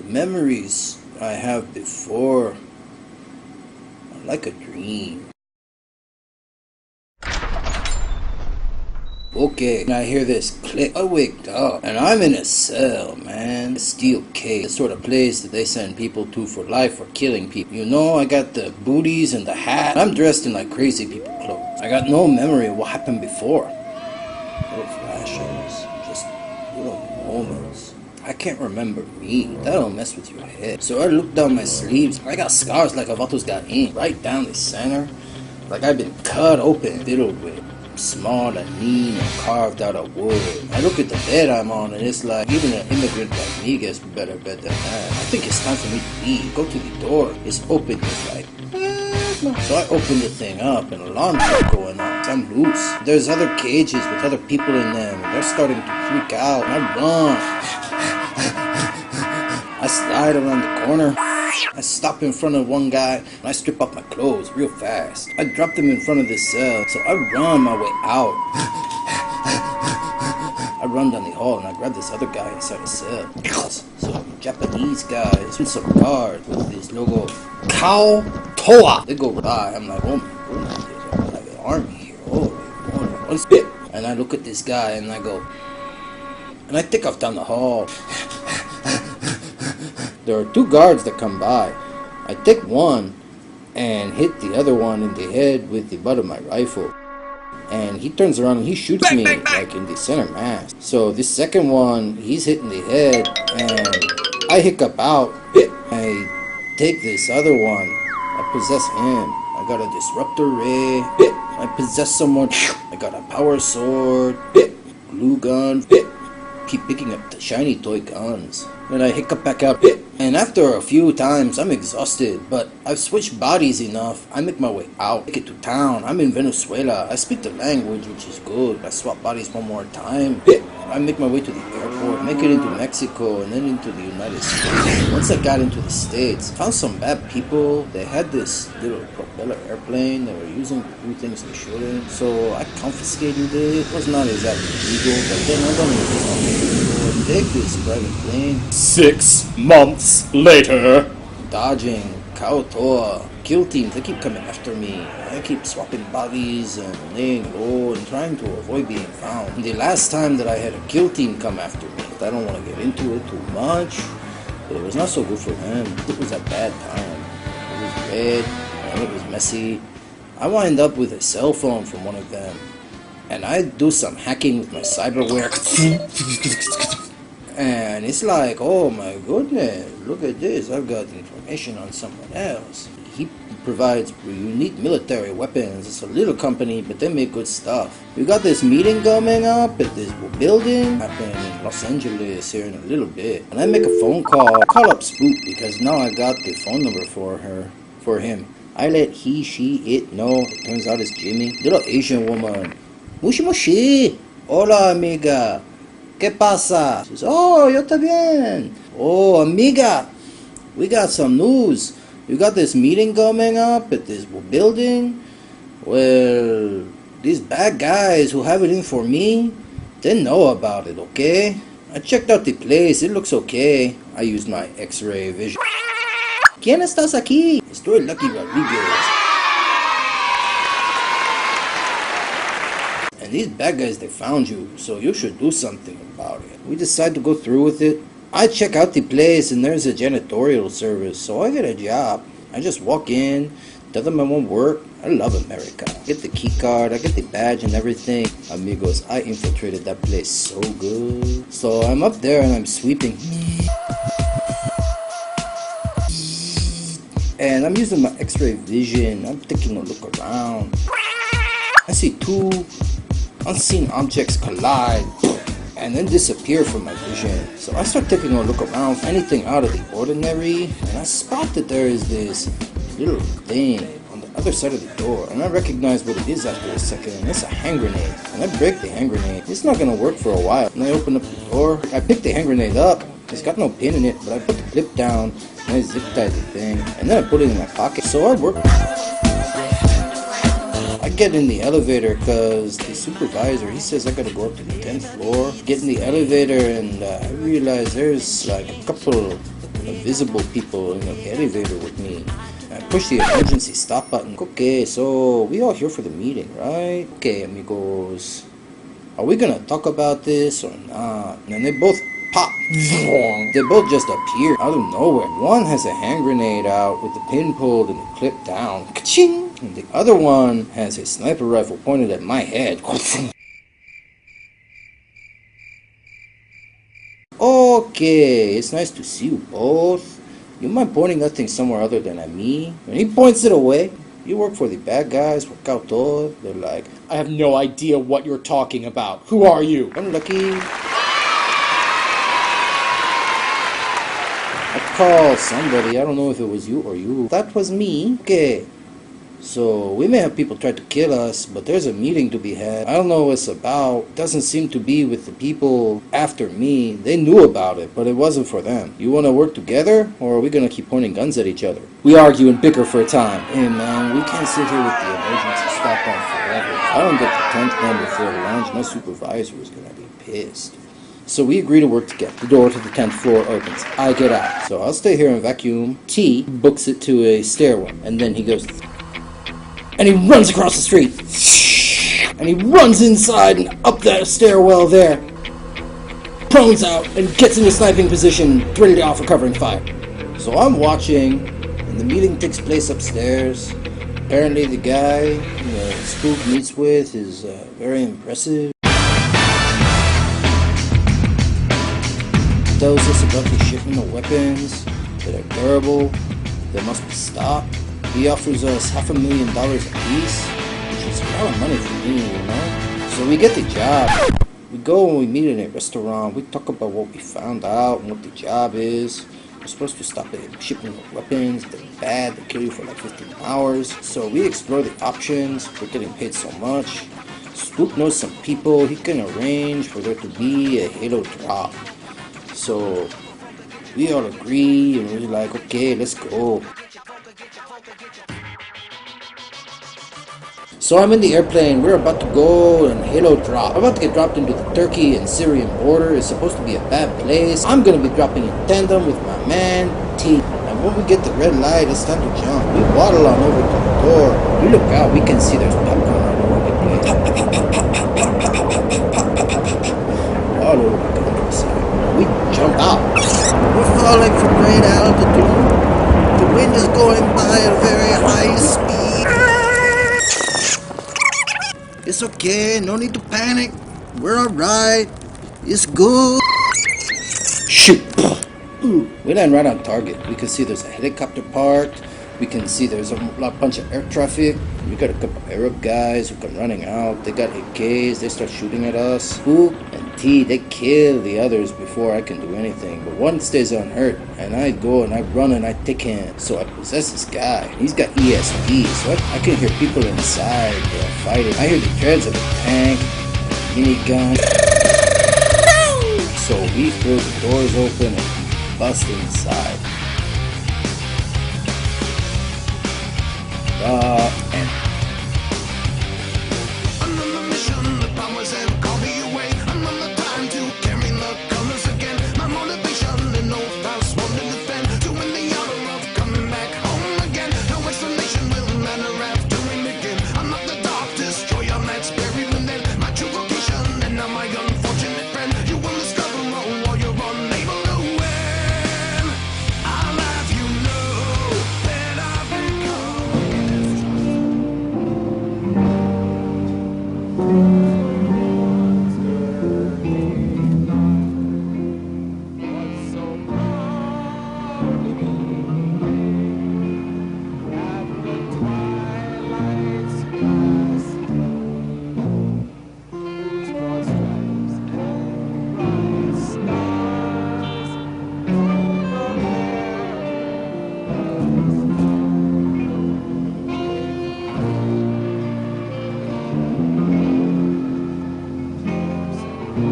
memories I have before are like a dream. Okay, and I hear this click. I waked up, and I'm in a cell, man. A steel cage, the sort of place that they send people to for life for killing people. You know, I got the booties and the hat. I'm dressed in like crazy people clothes. I got no memory of what happened before. Little flashes, just little moments. I can't remember me. That'll mess with your head. So I look down my sleeves. I got scars like a vatos got ink right down the center. Like I've been cut open, fiddled with. Small and lean and carved out of wood. I look at the bed I'm on and it's like even an immigrant like me gets better bed than that. I think it's time for me to leave. Go to the door. It's open. It's like so I open the thing up and alarms are going off. I'm loose. There's other cages with other people in them. They're starting to freak out. I run. I slide around the corner. I stop in front of one guy and I strip off my clothes real fast. I drop them in front of this cell, so I run my way out. I run down the hall and I grab this other guy inside the cell. So Japanese guys with some guards with this logo, Kao Toa. They go by. I'm like, oh my goodness, there's like an army here. Oh, spit. And I look at this guy and I go, and I take off down the hall. There are two guards that come by. I take one and hit the other one in the head with the butt of my rifle. And he turns around and he shoots me like in the center mass. So this second one, he's hitting the head and I hiccup out. I take this other one. I possess him. I got a disruptor ray. I possess someone. I got a power sword. Glue gun. Keep picking up the shiny toy guns. Then I hiccup back out. And after a few times, I'm exhausted, but I've switched bodies enough. I make my way out, make it to town. I'm in Venezuela. I speak the language, which is good. I swap bodies one more time. I make my way to the airport, make it into Mexico, and then into the United States. Once I got into the States, found some bad people. They had this little propeller airplane they were using to do things they shouldn't. So I confiscated it. It was not exactly legal, but then I don't even take this private plane. 6 months later. Dodging, Kautoa, kill teams, they keep coming after me. I keep swapping bodies and laying low and trying to avoid being found. And the last time that I had a kill team come after me, I don't want to get into it too much, but it was not so good for them. It was a bad time. It was red and it was messy. I wind up with a cell phone from one of them, and I do some hacking with my cyberware. And it's like, oh my goodness, look at this, I've got information on someone else. He provides unique military weapons. It's a little company, but they make good stuff. We got this meeting coming up at this building happening in Los Angeles here in a little bit. And I make a phone call. I call up Spook because now I got the phone number for him. I let he, she, it know. It turns out it's Jimmy. Little Asian woman. Mushi mushi. Hola, amiga. ¿Qué pasa? She says, oh, yo también. Oh, amiga, we got some news. You got this meeting coming up at this building. Well, these bad guys who have it in for me, they know about it, okay? I checked out the place. It looks okay. I used my X-ray vision. ¿Quién estás aquí? Estoy Lucky Rodriguez. And these bad guys, they found you, so you should do something about it. We decide to go through with it. I check out the place and there's a janitorial service, so I get a job. I just walk in, tell them I won't work. I love America. I get the key card, I get the badge and everything. Amigos, I infiltrated that place so good. So I'm up there and I'm sweeping. And I'm using my X-ray vision. I'm taking a look around. I see two unseen objects collide and then disappear from my vision. So I start taking a look around, anything out of the ordinary, and I spot that there is this little thing on the other side of the door, and I recognize what it is after a second, and it's a hand grenade. And I break the hand grenade. It's not gonna work for a while. And I open up the door, I pick the hand grenade up. It's got no pin in it, but I put the clip down and I zip tie the thing, and then I put it in my pocket. So I work. I get in the elevator because the supervisor, he says I gotta go up to the 10th floor. Get in the elevator and I realize there's like a couple invisible people in the elevator with me. I push the emergency stop button. Okay, so we all here for the meeting, right? Okay, amigos. Are we gonna talk about this or not? And they both pop. They both just appear out of nowhere. One has a hand grenade out with the pin pulled and the clip down. Ka-ching! And the other one has a sniper rifle pointed at my head. Okay, it's nice to see you both. You mind pointing that thing somewhere other than at me? And he points it away. You work for the bad guys, work out todo. They're like, I have no idea what you're talking about. Who are you? unlucky. I called somebody, I don't know if it was you or you. That was me. Okay. So, we may have people try to kill us, but there's a meeting to be had. I don't know what it's about. It doesn't seem to be with the people after me. They knew about it, but it wasn't for them. You want to work together, or are we going to keep pointing guns at each other? We argue and bicker for a time. Hey man, we can't sit here with the emergency stop on forever. If I don't get the 10th one before lunch, my supervisor is going to be pissed. So we agree to work together. The door to the 10th floor opens. I get out. So I'll stay here and vacuum. T books it to a stairwell, and then he goes... And he runs across the street. And he runs inside and up that stairwell there. Prones out and gets into sniping position, ready to offer covering fire. So I'm watching, and the meeting takes place upstairs. Apparently the guy Spook meets with is very impressive. Tells us about the shipment of weapons that are durable, that must be stopped. He offers us $500,000 apiece, which is a lot of money for me, you know? So we get the job. We go and we meet in a restaurant. We talk about what we found out and what the job is. We're supposed to stop a shipment of weapons. They're bad. They kill you for like 15 hours. So we explore the options. We're getting paid so much. Spook knows some people. He can arrange for there to be a Halo drop. So we all agree and we're like, okay, let's go. So I'm in the airplane, we're about to go and Halo drop. I'm about to get dropped into the Turkey and Syrian border. It's supposed to be a bad place. I'm gonna be dropping in tandem with my man, T. And when we get the red light, it's time to jump. We waddle on over to the door. We look out, we can see there's popcorn all over the place. All over the countryside. We jump out. We're falling from great altitude. The wind is going by at a very high speed. It's okay, no need to panic. We're alright. It's good. Shoot! We land right on target. We can see there's a helicopter parked. We can see there's a bunch of air traffic. We got a couple Arab guys who come running out. They got AKs. They start shooting at us. Spook and T, they kill the others before I can do anything. But one stays unhurt. And I go and I run and I take him. So I possess this guy. He's got ESP. So I can hear people inside fighting. I hear the treads of a tank, a minigun. So we throw the doors open and bust inside. And